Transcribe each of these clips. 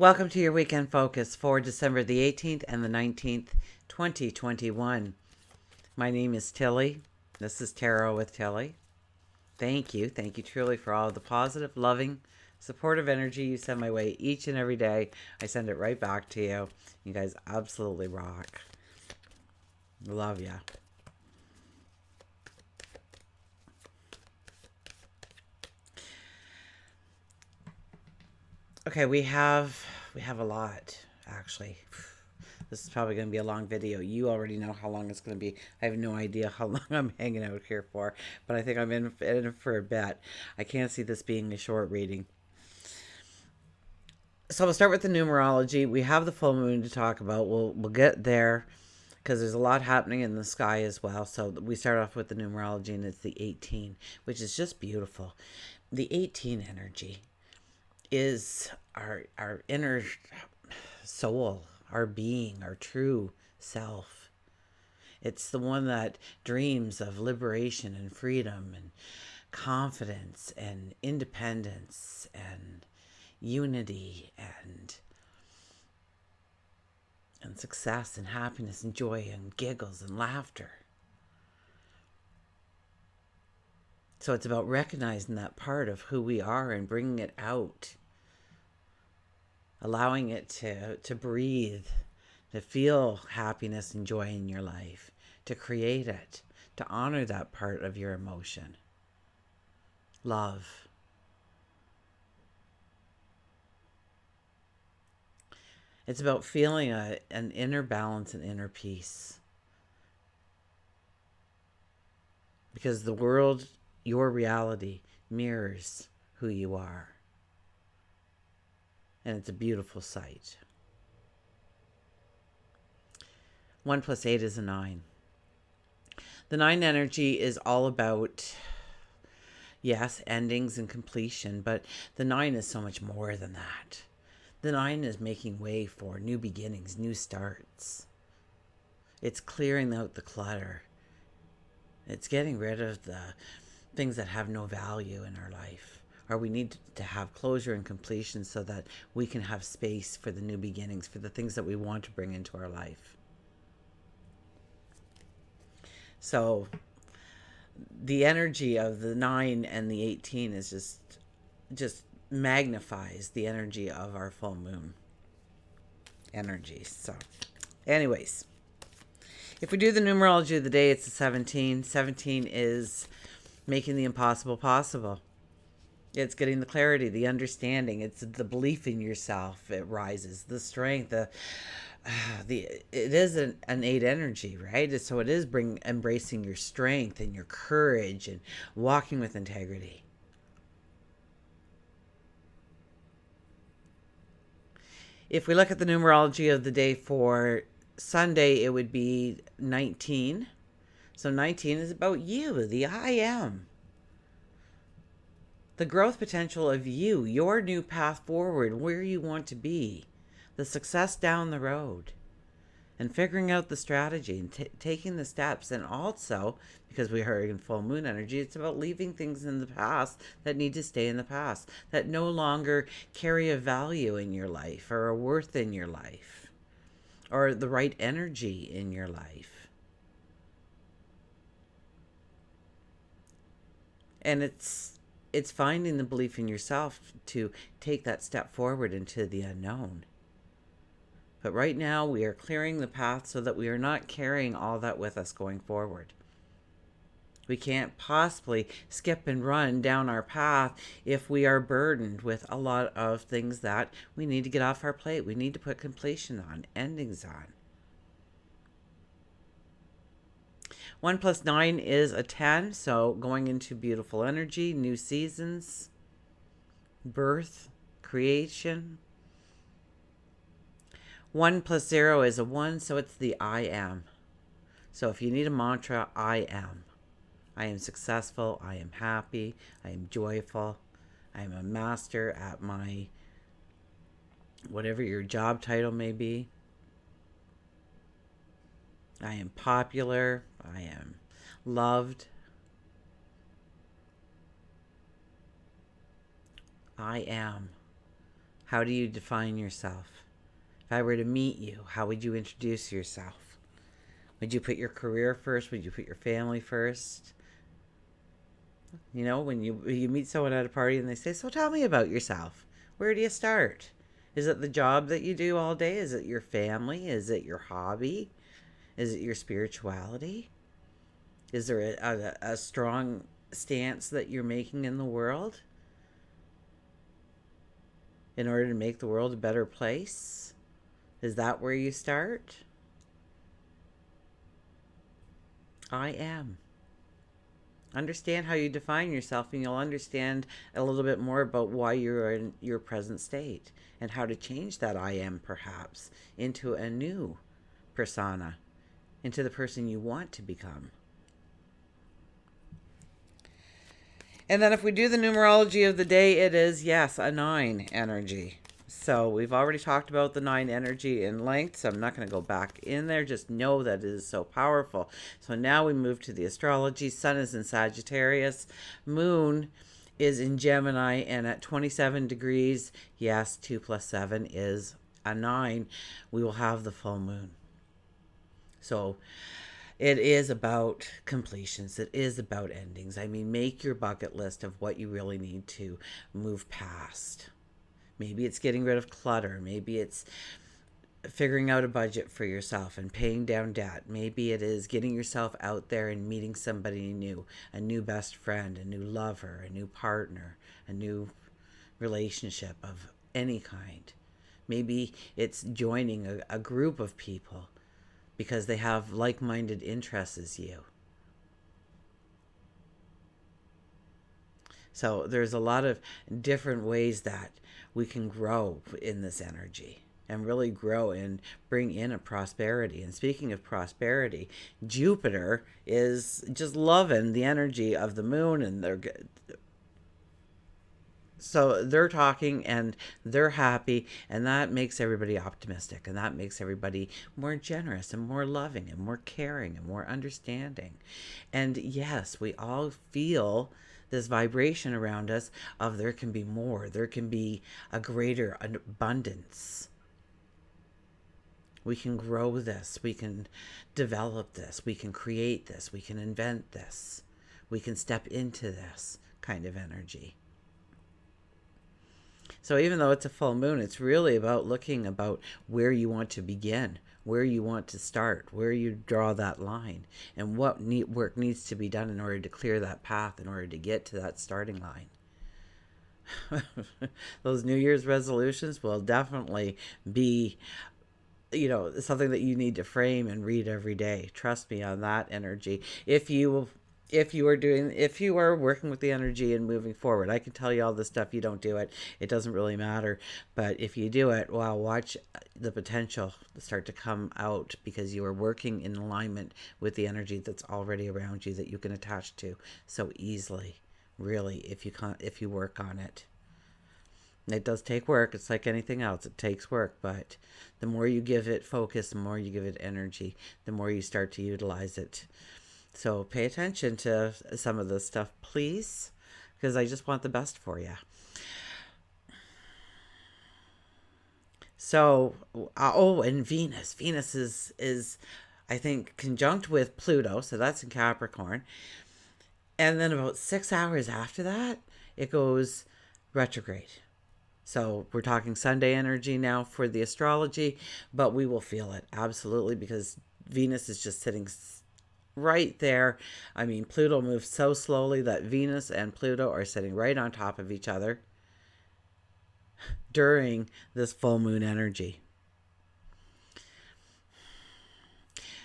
Welcome to your weekend focus for December the 18th and the 19th, 2021. My name is Tilly. This is Tarot with Tilly. Thank you. Thank you truly for all of the positive, loving, supportive energy you send my way each and every day. I send it right back to you. You guys absolutely rock. Love ya. Okay, we have a lot, actually. This is probably going to be a long video. You already know how long it's going to be. I have no idea how long I'm hanging out here for, but I think I'm in it for a bit. I can't see this being a short reading. So we'll start with the numerology. We have the full moon to talk about. We'll get there because there's a lot happening in the sky as well. So we start off with the numerology, and it's the 18, which is just beautiful. The 18 energy is our inner soul, our being, our true self. It's the one that dreams of liberation and freedom and confidence and independence and unity and success and happiness and joy and giggles and laughter. So it's about recognizing that part of who we are and bringing it out, allowing it to breathe, to feel happiness and joy in your life, to create it, to honor that part of your emotion. Love. It's about feeling an inner balance and inner peace. Because the world, your reality, mirrors who you are. And it's a beautiful sight. 1 + 8 is a 9. The 9 energy is all about, yes, endings and completion, but the 9 is so much more than that. The 9 is making way for new beginnings, new starts. It's clearing out the clutter. It's getting rid of the things that have no value in our life. Or we need to have closure and completion so that we can have space for the new beginnings, for the things that we want to bring into our life. So the energy of the 9 and the 18 is just magnifies the energy of our full moon energy. So anyways, if we do the numerology of the day, it's a 17. 17 is making the impossible possible. It's getting the clarity, the understanding. It's the belief in yourself. It rises, the strength, it is an 8 energy, right? So it is embracing your strength and your courage and walking with integrity. If we look at the numerology of the day for Sunday, it would be 19. So 19 is about you, the I am. The growth potential of you, your new path forward, where you want to be, the success down the road, and figuring out the strategy and taking the steps. And also, because we are in full moon energy, it's about leaving things in the past that need to stay in the past, that no longer carry a value in your life or a worth in your life or the right energy in your life. And it's finding the belief in yourself to take that step forward into the unknown. But right now we are clearing the path so that we are not carrying all that with us going forward. We can't possibly skip and run down our path if we are burdened with a lot of things that we need to get off our plate. We need to put completion on, endings on. 1 + 9 is a 10, so going into beautiful energy, new seasons, birth, creation. 1 + 0 is a 1, so it's the I am. So if you need a mantra, I am. I am successful, I am happy, I am joyful, I am a master at my, whatever your job title may be. I am popular, I am loved. I am How do you define yourself? If I were to meet you, how would you introduce yourself? Would you put your career first? Would you put your family first? You know, when you meet someone at a party and they say, "So tell me about yourself." Where do you start? Is it the job that you do all day? Is it your family? Is it your hobby? Is it your spirituality? Is there a strong stance that you're making in the world in order to make the world a better place? Is that where you start? I am. Understand how you define yourself, and you'll understand a little bit more about why you're in your present state and how to change that I am perhaps into a new persona, into the person you want to become. And then if we do the numerology of the day, it is, yes, a 9 energy. So we've already talked about the 9 energy in length, so I'm not going to go back in there. Just know that it is so powerful. So now we move to the astrology. Sun is in Sagittarius. Moon is in Gemini, and at 27 degrees, yes, 2 plus 7 is a 9. We will have the full moon. So it is about completions. It is about endings. I mean, make your bucket list of what you really need to move past. Maybe it's getting rid of clutter. Maybe it's figuring out a budget for yourself and paying down debt. Maybe it is getting yourself out there and meeting somebody new, a new best friend, a new lover, a new partner, a new relationship of any kind. Maybe it's joining a group of people because they have like-minded interests as you. So there's a lot of different ways that we can grow in this energy and really grow and bring in a prosperity. And speaking of prosperity, Jupiter is just loving the energy of the moon, and they're talking and they're happy, and that makes everybody optimistic, and that makes everybody more generous and more loving and more caring and more understanding. And yes, we all feel this vibration around us of there can be more, there can be a greater abundance. We can grow this, we can develop this, we can create this, we can invent this, we can step into this kind of energy. So even though it's a full moon, it's really about looking about where you want to begin, where you want to start, where you draw that line, and what work needs to be done in order to clear that path, in order to get to that starting line. Those New Year's resolutions will definitely be, something that you need to frame and read every day. Trust me on that energy. If you are working with the energy and moving forward, I can tell you all this stuff. You don't do it, it doesn't really matter. But if you do it, well, watch the potential start to come out, because you are working in alignment with the energy that's already around you that you can attach to so easily, really, if you work on it. It does take work. It's like anything else. It takes work, but the more you give it focus, the more you give it energy, the more you start to utilize it. So pay attention to some of this stuff, please, because I just want the best for you. So, and Venus. Venus is, I think, conjunct with Pluto, so that's in Capricorn. And then about 6 hours after that, it goes retrograde. So we're talking Sunday energy now for the astrology, but we will feel it, absolutely, because Venus is just sitting right there. I mean, Pluto moves so slowly that Venus and Pluto are sitting right on top of each other during this full moon energy.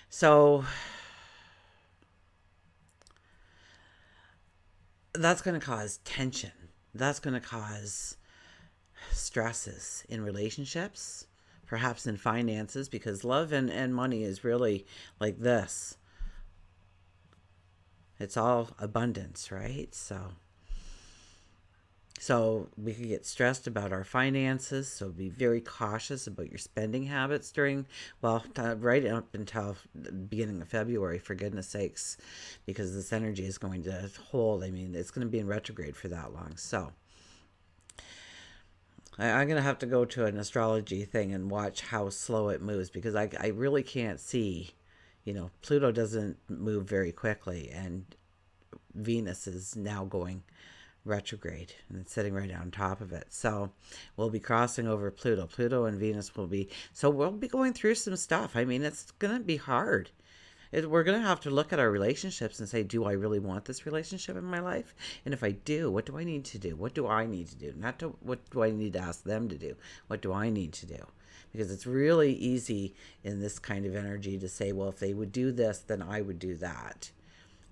So that's going to cause tension. That's going to cause stresses in relationships, perhaps in finances, because love and money is really like this. It's all abundance, right? So we could get stressed about our finances. So be very cautious about your spending habits right up until the beginning of February, for goodness sakes, because this energy is going to hold. I mean, it's going to be in retrograde for that long. So I'm going to have to go to an astrology thing and watch how slow it moves, because I really can't see. Pluto doesn't move very quickly, and Venus is now going retrograde and it's sitting right on top of it. So we'll be crossing over Pluto. Pluto and Venus will be, so we'll be going through some stuff. I mean, it's going to be hard. We're going to have to look at our relationships and say, do I really want this relationship in my life? And if I do, what do I need to do? What do I need to do? Not to, what do I need to ask them to do? What do I need to do? Because it's really easy in this kind of energy to say, well, if they would do this, then I would do that.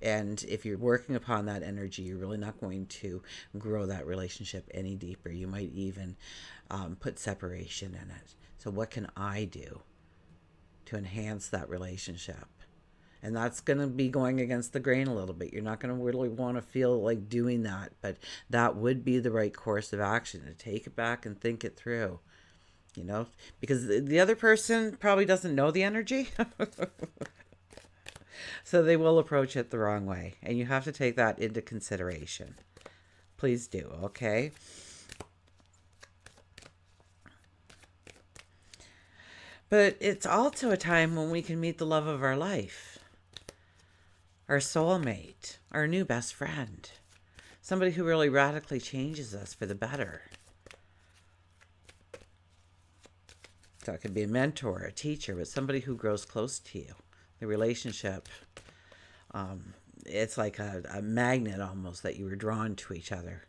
And if you're working upon that energy, you're really not going to grow that relationship any deeper. You might even put separation in it. So what can I do to enhance that relationship? And that's going to be going against the grain a little bit. You're not going to really want to feel like doing that, but that would be the right course of action, to take it back and think it through. Because the other person probably doesn't know the energy. So they will approach it the wrong way. And you have to take that into consideration. Please do, okay? But it's also a time when we can meet the love of our life, our soulmate, our new best friend, somebody who really radically changes us for the better. So it could be a mentor, a teacher, but somebody who grows close to you. The relationship, it's like a magnet almost, that you were drawn to each other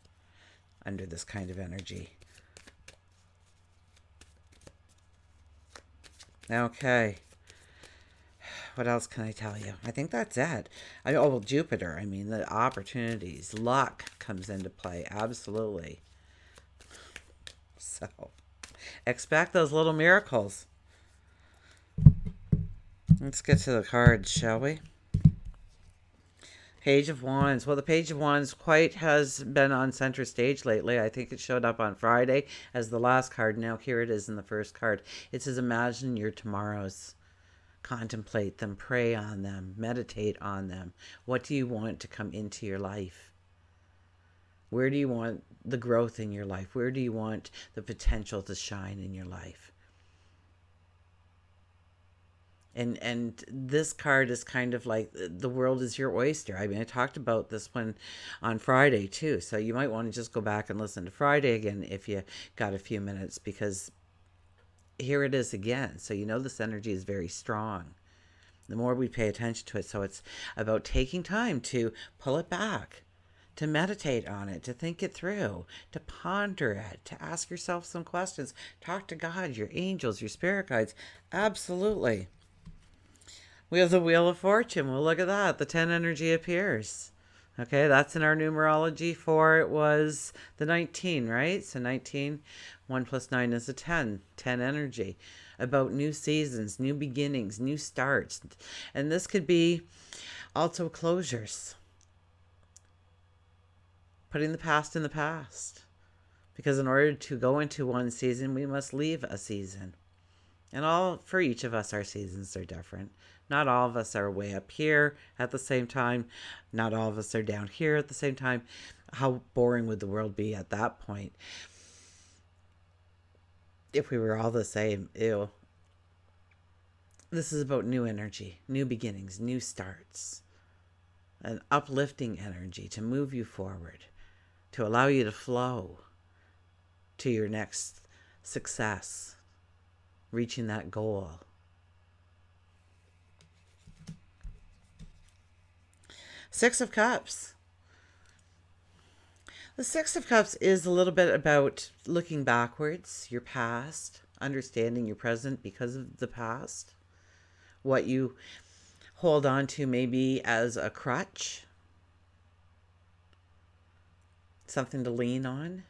under this kind of energy. Okay. What else can I tell you? I think that's it. Well, Jupiter. I mean, the opportunities, luck comes into play. Absolutely. So, expect those little miracles. Let's get to the cards, shall we? Page of Wands. Well, the Page of Wands quite has been on center stage lately. I think it showed up on Friday as the last card. Now here it is in the first card. It says, imagine your tomorrows. Contemplate them, pray on them, meditate on them. What do you want to come into your life? Where do you want the growth in your life? Where do you want the potential to shine in your life? And this card is kind of like the world is your oyster. I mean, I talked about this one on Friday too. So you might want to just go back and listen to Friday again if you got a few minutes, because here it is again. So this energy is very strong. The more we pay attention to it. So it's about taking time to pull it back, to meditate on it, to think it through, to ponder it, to ask yourself some questions. Talk to God, your angels, your spirit guides. Absolutely. We have the Wheel of Fortune. Well, look at that. The 10 energy appears. Okay, that's in our numerology for, it was the 19, right? So 19, 1 plus 9 is a 10. 10 energy. About new seasons, new beginnings, new starts. And this could be also closures. Putting the past in the past. Because in order to go into one season, we must leave a season. And for each of us, our seasons are different. Not all of us are way up here at the same time. Not all of us are down here at the same time. How boring would the world be at that point if we were all the same? Ew. This is about new energy, new beginnings, new starts. An uplifting energy to move you forward, to allow you to flow to your next success, reaching that goal. Six of Cups. The Six of Cups is a little bit about looking backwards, your past, understanding your present because of the past, what you hold on to maybe as a crutch, something to lean on,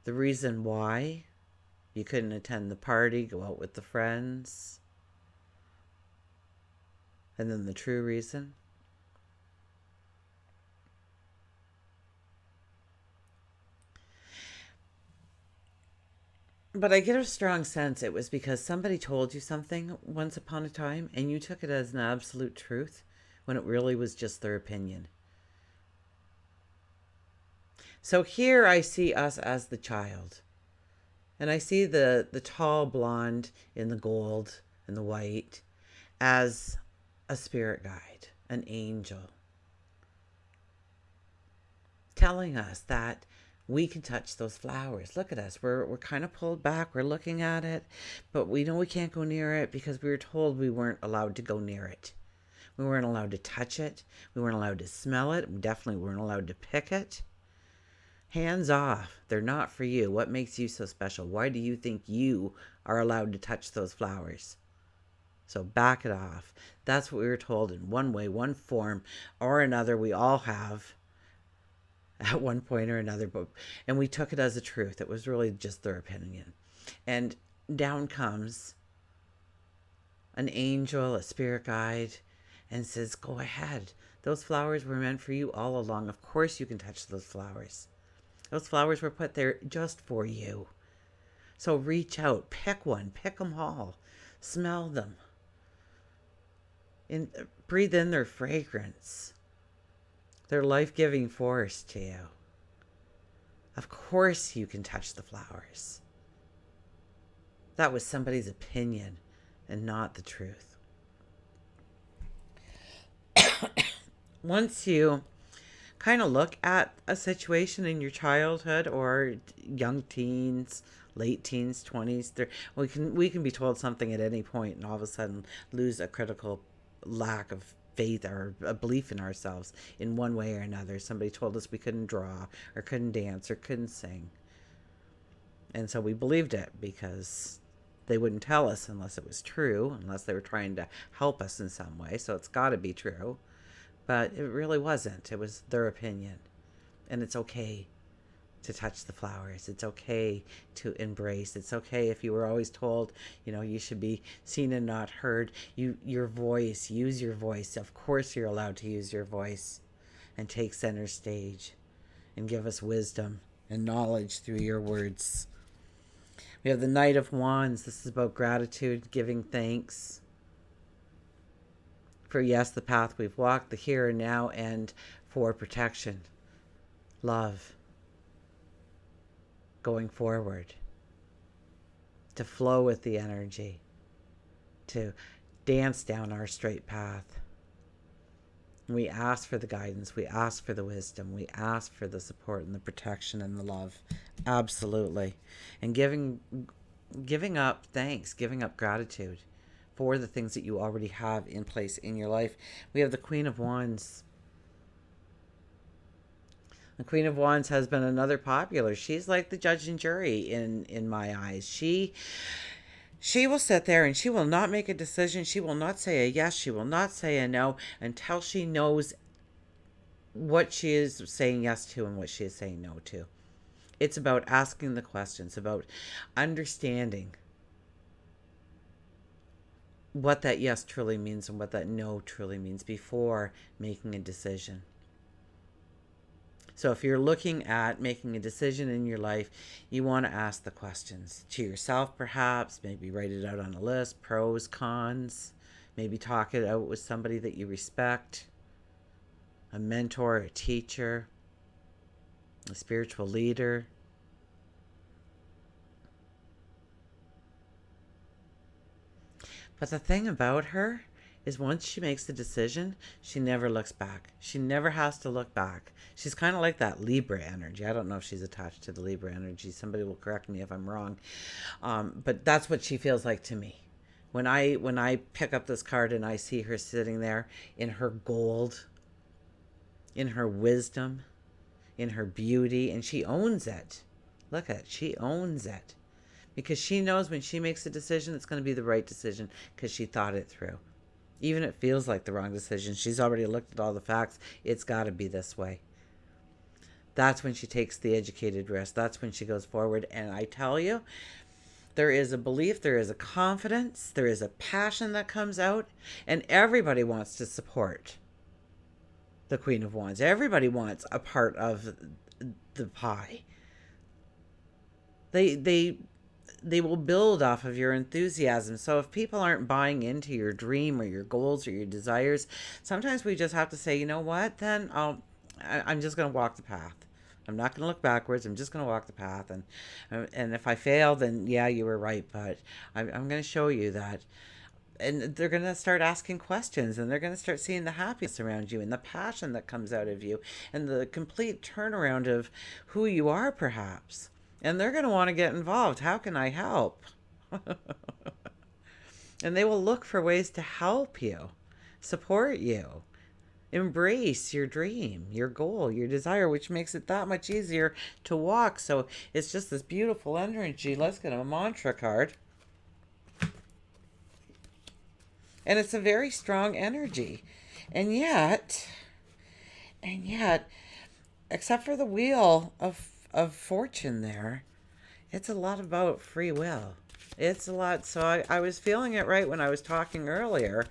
the reason why you couldn't attend the party, go out with the friends, and then the true reason. But I get a strong sense it was because somebody told you something once upon a time and you took it as an absolute truth when it really was just their opinion. So here I see us as the child. And I see the tall blonde in the gold and the white as a spirit guide, an angel, telling us that we can touch those flowers. Look at us. We're kind of pulled back. We're looking at it, but we know we can't go near it because we were told we weren't allowed to go near it. We weren't allowed to touch it. We weren't allowed to smell it. We definitely weren't allowed to pick it. Hands off. They're not for you. What makes you so special? Why do you think you are allowed to touch those flowers? So back it off. That's what we were told in one way, one form or another. We all have at one point or another, and we took it as a truth. It was really just their opinion. And down comes an angel, a spirit guide, and says, go ahead. Those flowers were meant for you all along. Of course you can touch those flowers. Those flowers were put there just for you. So reach out, pick one, pick them all, smell them, and breathe in their fragrance, their life-giving force to you. Of course you can touch the flowers. That was somebody's opinion and not the truth. Once you kind of look at a situation in your childhood or young teens, late teens, 20s, we can be told something at any point and all of a sudden lose a critical lack of faith or a belief in ourselves in one way or another. Somebody told us we couldn't draw or couldn't dance or couldn't sing. And so we believed it because they wouldn't tell us unless it was true, unless they were trying to help us in some way. So it's got to be true. But it really wasn't. It was their opinion. And it's okay to touch the flowers. It's okay to embrace. It's okay if you were always told, you should be seen and not heard. Your voice, use your voice. Of course you're allowed to use your voice and take center stage and give us wisdom and knowledge through your words. We have the Knight of Wands. This is about gratitude, giving thanks for, yes, the path we've walked, the here and now, and for protection, love, going forward, to flow with the energy, to dance down our straight path. We ask for the guidance, we ask for the wisdom, we ask for the support and the protection and the love. Absolutely. And giving up thanks, giving up gratitude for the things that you already have in place in your life. We have the Queen of Wands. The Queen of Wands has been another popular. She's like the judge and jury in my eyes. She will sit there and she will not make a decision. She will not say a yes. She will not say a no until she knows what she is saying yes to and what she is saying no to. It's about asking the questions, about understanding what that yes truly means and what that no truly means before making a decision. So if you're looking at making a decision in your life, you want to ask the questions to yourself, perhaps, maybe write it out on a list, pros, cons, maybe talk it out with somebody that you respect, a mentor, a teacher, a spiritual leader. But the thing about her is once she makes the decision, she never looks back. She never has to look back. She's kind of like that Libra energy. I don't know if she's attached to the Libra energy. Somebody will correct me if I'm wrong. But that's what she feels like to me. When I pick up this card and I see her sitting there in her gold, in her wisdom, in her beauty, and she owns it. Look at it. She owns it. Because she knows when she makes a decision, it's going to be the right decision because she thought it through. Even if it feels like the wrong decision, she's already looked at all the facts. It's got to be this way. That's when she takes the educated risk. That's when she goes forward. And I tell you, there is a belief, there is a confidence, there is a passion that comes out, and everybody wants to support the Queen of Wands. Everybody wants a part of the pie. They will build off of your enthusiasm. So if people aren't buying into your dream or your goals or your desires, sometimes we just have to say, you know what, then I'm just going to walk the path. I'm not going to look backwards. I'm just going to walk the path. And if I fail, then yeah, you were right. But I'm going to show you that. And they're going to start asking questions, and they're going to start seeing the happiness around you and the passion that comes out of you and the complete turnaround of who you are, perhaps. And they're going to want to get involved. How can I help? And they will look for ways to help you, support you, embrace your dream, your goal, your desire, which makes it that much easier to walk. So it's just this beautiful energy. Let's get a mantra card. And it's a very strong energy. And yet, except for the wheel of fortune there, it's a lot about free will. It's a lot. So I was feeling it right when I was talking earlier.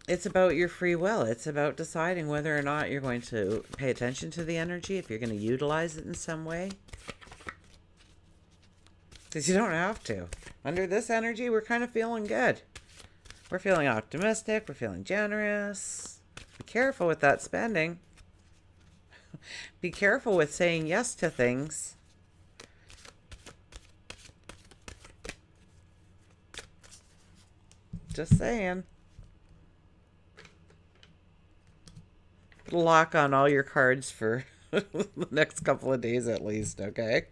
It's about your free will. It's about deciding whether or not you're going to pay attention to the energy, if you're going to utilize it in some way. Because you don't have to. Under this energy, we're kind of feeling good. We're feeling optimistic. We're feeling generous. Be careful with that spending. Be careful with saying yes to things. Just saying. Put a lock on all your cards for the next couple of days at least, okay?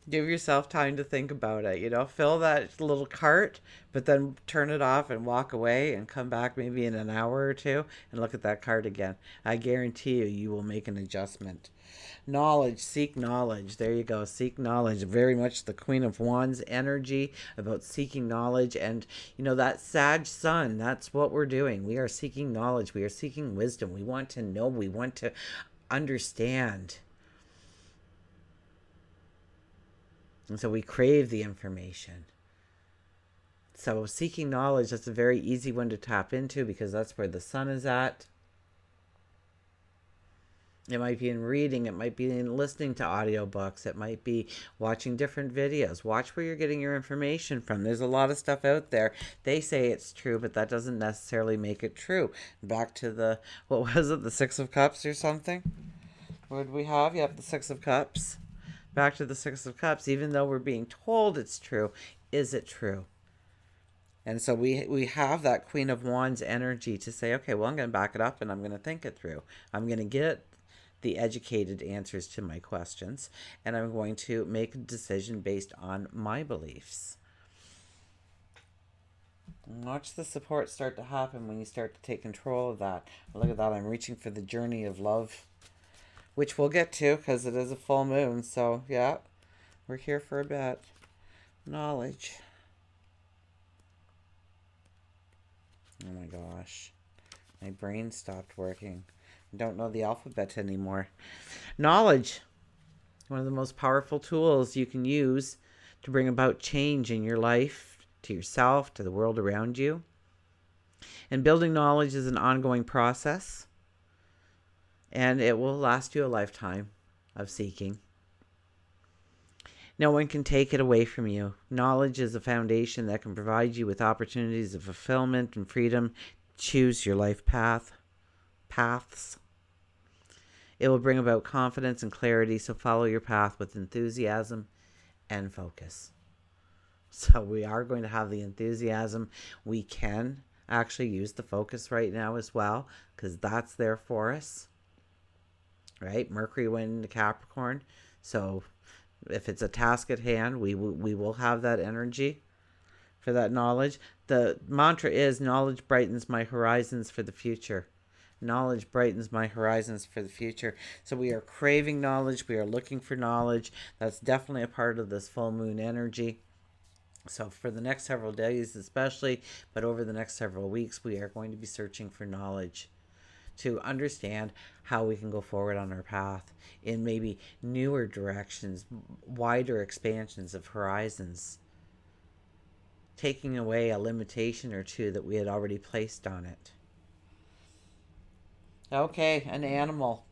Give yourself time to think about it. Fill that little cart, but then turn it off and walk away and come back maybe in an hour or two and look at that cart again. I guarantee you will make an adjustment. Knowledge, seek knowledge. There you go. Seek knowledge. Very much the Queen of Wands energy about seeking knowledge. And, that Sag Sun, that's what we're doing. We are seeking knowledge. We are seeking wisdom. We want to know. We want to understand. And so we crave the information. So seeking knowledge, that's a very easy one to tap into because that's where the sun is at. It might be in reading. It might be in listening to audiobooks. It might be watching different videos. Watch where you're getting your information from. There's a lot of stuff out there. They say it's true, but that doesn't necessarily make it true. Back to the, what was it, the Six of Cups or something? What did we have? Yep, the Six of Cups. Back to the Six of Cups. Even though we're being told it's true, is it true? And so we have that Queen of Wands energy to say, okay, well, I'm going to back it up and I'm going to think it through. I'm going to get the educated answers to my questions, and I'm going to make a decision based on my beliefs. And watch the support start to happen when you start to take control of that. Look at that. I'm reaching for the journey of love, which we'll get to because it is a full moon. So, yeah, we're here for a bit. Knowledge. Oh my gosh. My brain stopped working. I don't know the alphabet anymore. Knowledge. One of the most powerful tools you can use to bring about change in your life, to yourself, to the world around you. And building knowledge is an ongoing process. And it will last you a lifetime of seeking. No one can take it away from you. Knowledge is a foundation that can provide you with opportunities of fulfillment and freedom. Choose your life paths. It will bring about confidence and clarity, so follow your path with enthusiasm and focus. So we are going to have the enthusiasm. We can actually use the focus right now as well, because that's there for us. Right? Mercury went into Capricorn. So if it's a task at hand, we will have that energy for that knowledge. The mantra is, knowledge brightens my horizons for the future. Knowledge brightens my horizons for the future. So we are craving knowledge. We are looking for knowledge. That's definitely a part of this full moon energy. So for the next several days especially, but over the next several weeks, we are going to be searching for knowledge to understand how we can go forward on our path in maybe newer directions, wider expansions of horizons, taking away a limitation or two that we had already placed on it. Okay, an animal.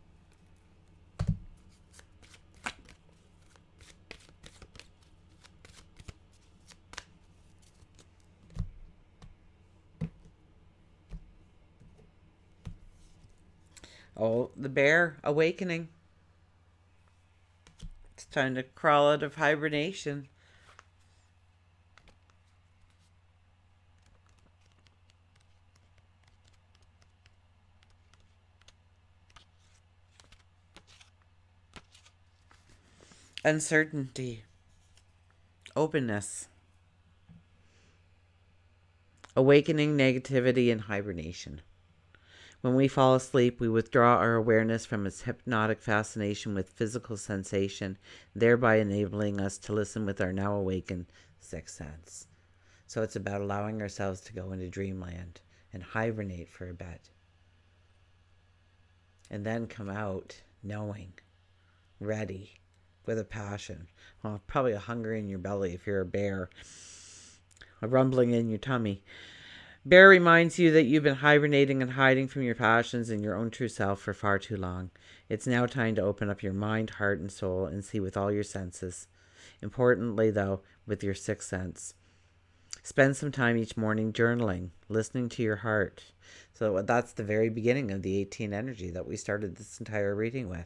Oh, the bear awakening. It's time to crawl out of hibernation. Uncertainty, openness, awakening negativity and hibernation. When we fall asleep, we withdraw our awareness from its hypnotic fascination with physical sensation, thereby enabling us to listen with our now awakened sixth sense. So it's about allowing ourselves to go into dreamland and hibernate for a bit. And then come out knowing, ready, with a passion. Well, probably a hunger in your belly if you're a bear, a rumbling in your tummy. Bear reminds you that you've been hibernating and hiding from your passions and your own true self for far too long. It's now time to open up your mind, heart, and soul and see with all your senses. Importantly, though, with your sixth sense. Spend some time each morning journaling, listening to your heart. So that's the very beginning of the 18 energy that we started this entire reading with.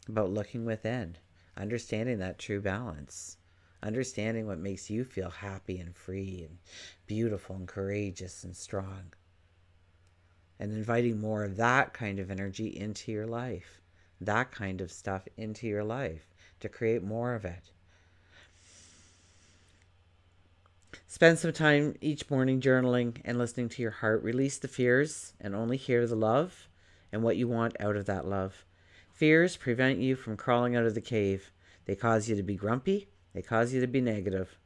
About looking within, understanding that true balance, understanding what makes you feel happy and free and beautiful and courageous and strong, and inviting more of that kind of energy into your life, that kind of stuff into your life to create more of it. Spend some time each morning journaling and listening to your heart. Release the fears and only hear the love and what you want out of that love. Fears prevent you from crawling out of the cave. They cause you to be grumpy. They cause you to be negative.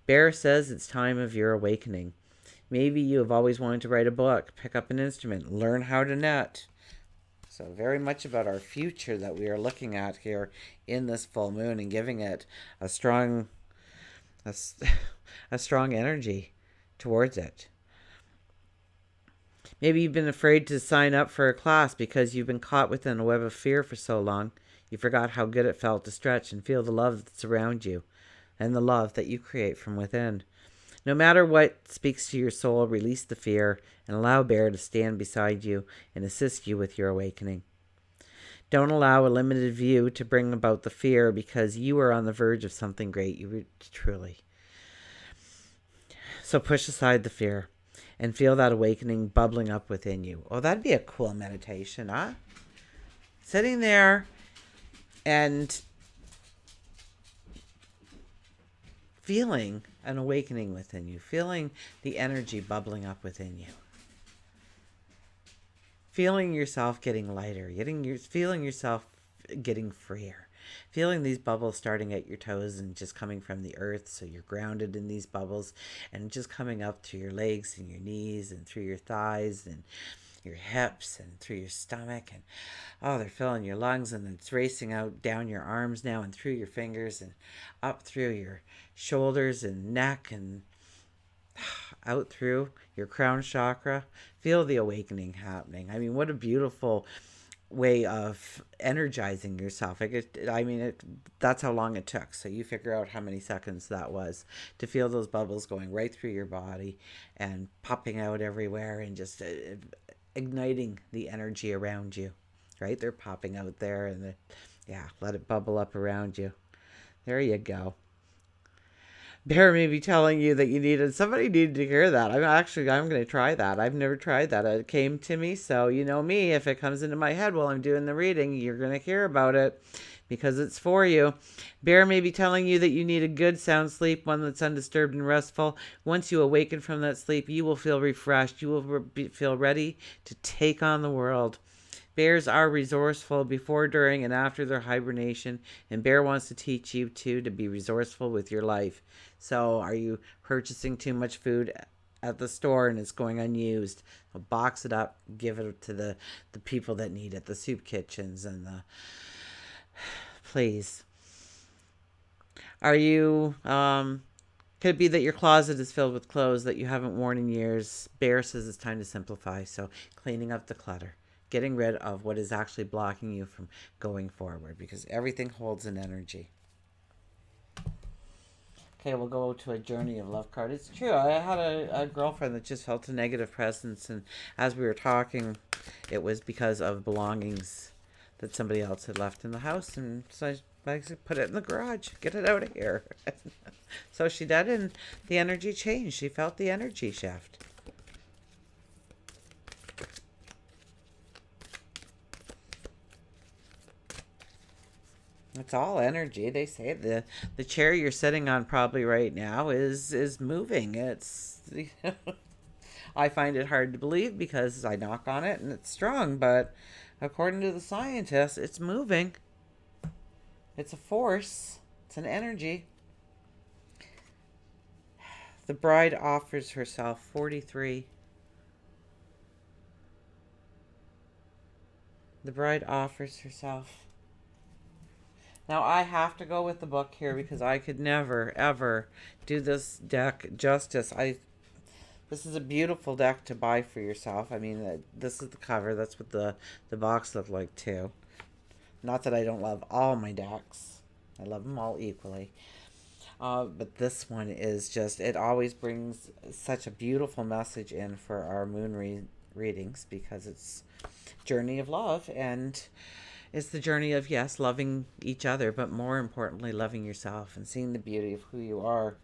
Bear says it's time of your awakening. Maybe you have always wanted to write a book, pick up an instrument, learn how to knit. So very much about our future that we are looking at here in this full moon and giving it a strong a strong energy towards it. Maybe you've been afraid to sign up for a class because you've been caught within a web of fear for so long. You forgot how good it felt to stretch and feel the love that's around you and the love that you create from within. No matter what speaks to your soul, release the fear and allow Bear to stand beside you and assist you with your awakening. Don't allow a limited view to bring about the fear because you are on the verge of something great. You truly. So push aside the fear and feel that awakening bubbling up within you. Oh, that'd be a cool meditation, huh? Sitting there and feeling an awakening within you, feeling the energy bubbling up within you, feeling yourself getting lighter, feeling yourself getting freer, feeling these bubbles starting at your toes and just coming from the earth, so you're grounded in these bubbles, and just coming up to your legs and your knees and through your thighs and your hips and through your stomach, and oh, they're filling your lungs, and it's racing out down your arms now and through your fingers and up through your shoulders and neck and out through your crown chakra. Feel the awakening happening. I mean, what a beautiful way of energizing yourself. That's how long it took. So you figure out how many seconds that was to feel those bubbles going right through your body and popping out everywhere and just igniting the energy around you. Right? They're popping out there and let it bubble up around you. There you go. Bear may be telling you that somebody needed to hear that. I'm going to try that. I've never tried that. It came to me. So, you know me, if it comes into my head while I'm doing the reading, you're going to hear about it because it's for you. Bear may be telling you that you need a good sound sleep, one that's undisturbed and restful. Once you awaken from that sleep, you will feel refreshed. You will feel ready to take on the world. Bears are resourceful before, during, and after their hibernation, and Bear wants to teach you, too, to be resourceful with your life. So, are you purchasing too much food at the store and it's going unused? Well, box it up, give it to the people that need it, the soup kitchens and the... Please. Are you... Could it be that your closet is filled with clothes that you haven't worn in years? Bear says it's time to simplify, so cleaning up the clutter. Getting rid of what is actually blocking you from going forward, because everything holds an energy. Okay, we'll go to a journey of love card. It's true. I had a girlfriend that just felt a negative presence, and as we were talking, it was because of belongings that somebody else had left in the house, and so I said, put it in the garage, get it out of here. So she did, and the energy changed. She felt the energy shift. It's all energy. They say the chair you're sitting on probably right now is moving. It's I find it hard to believe because I knock on it and it's strong, but according to the scientists, it's moving. It's a force. It's an energy. The bride offers herself, 43. The bride offers herself. Now, I have to go with the book here because I could never, ever do this deck justice. This is a beautiful deck to buy for yourself. I mean, this is the cover. That's what the box looked like, too. Not that I don't love all my decks. I love them all equally. But this one is just, it always brings such a beautiful message in for our moon readings because it's journey of love, and it's the journey of, yes, loving each other, but more importantly, loving yourself and seeing the beauty of who you are.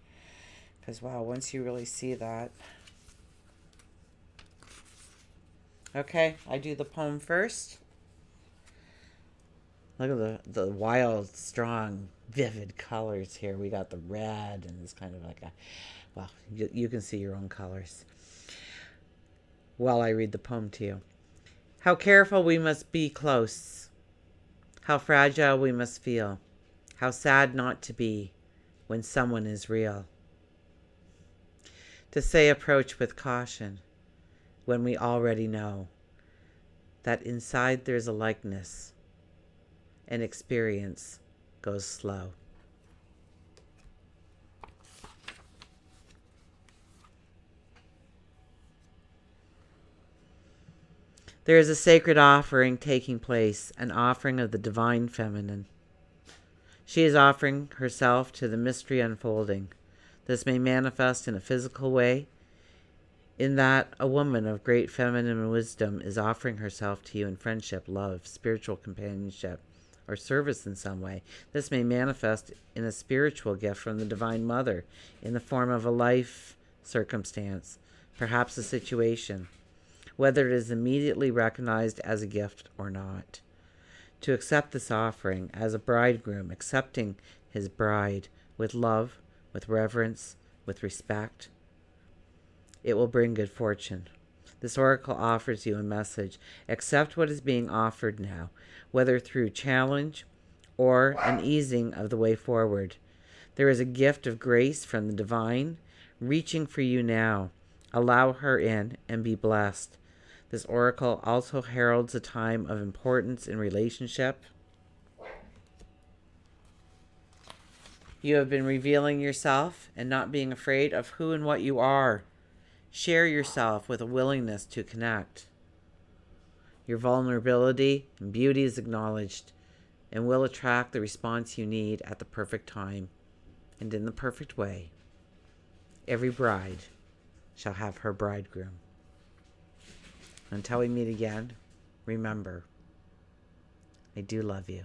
Because, wow, once you really see that. Okay, I do the poem first. Look at the wild, strong, vivid colors here. We got the red, and it's kind of like a, well, you can see your own colors while I read the poem to you. How careful we must be close. How fragile we must feel. How sad not to be when someone is real. To say approach with caution when we already know that inside there's a likeness and experience goes slow. There is a sacred offering taking place, an offering of the divine feminine. She is offering herself to the mystery unfolding. This may manifest in a physical way, in that a woman of great feminine wisdom is offering herself to you in friendship, love, spiritual companionship, or service in some way. This may manifest in a spiritual gift from the Divine Mother in the form of a life circumstance, perhaps a situation, whether it is immediately recognized as a gift or not. To accept this offering as a bridegroom accepting his bride with love, with reverence, with respect, it will bring good fortune. This oracle offers you a message. Accept what is being offered now, whether through challenge or an easing of the way forward. There is a gift of grace from the divine reaching for you now. Allow her in and be blessed. This oracle also heralds a time of importance in relationship. You have been revealing yourself and not being afraid of who and what you are. Share yourself with a willingness to connect. Your vulnerability and beauty is acknowledged and will attract the response you need at the perfect time and in the perfect way. Every bride shall have her bridegroom. Until we meet again, remember, I do love you.